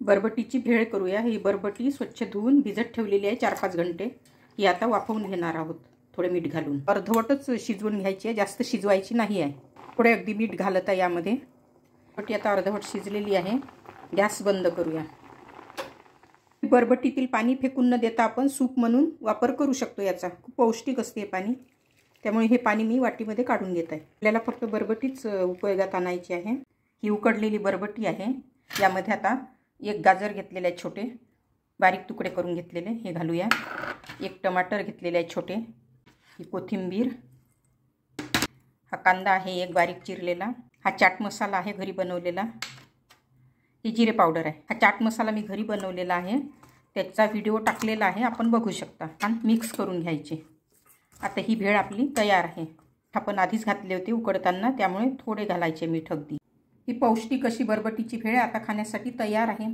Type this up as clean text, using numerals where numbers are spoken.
बरबटीची भेळ करूया। ही बरबटी स्वच्छ धुवून भिजत ठेवलेली आहे 4-5 घंटे। ही आता वाफवून घेणार आहोत थोडे मीठ घालून। अर्धवटच शिजवून घ्यायची आहे, जास्त शिजवायची नाही आहे। थोडे अगदी मीठ घालत आहे यामध्ये। बरबटी आता अर्धवट शिजलेली आहे। गॅस बंद करूया। बरबटीतील पाणी फेकून न देता आपण सूप म्हणून वापर करू शकतो याचा। खूप पौष्टिक असते हे पाणी, त्यामुळे हे पाणी मी वाटीमध्ये काढून घेत आहे। आपल्याला फक्त बरबटीच उपयोगात आणायची आहे। ही उकडलेली बरबटी आहे। यामध्ये आता एक गाजर घेतलेले आहे छोटे, बारीक तुकडे करून घेतलेले, हे घालूया। एक टमाटर घेतलेले आहे छोटे, ही कोथिंबीर, हा कांदा आहे एक बारीक चिरलेला, हा चाट मसाला आहे घरी बनवलेला, ही जिरे पावडर आहे। हा चाट मसाला मी घरी बनवलेला आहे, त्याचा व्हिडिओ टाकलेला आहे, आपण बघू शकता। आणि मिक्स करून घ्यायचे। आता ही भेळ आपली तयार आहे। आपण आधीच घातले होते उकडताना, त्यामुळे थोडे घालायचे मीठ अगदी। ही पौष्टिक अशी बरबटीची भेळ आता खाण्यासाठी तयार आहे।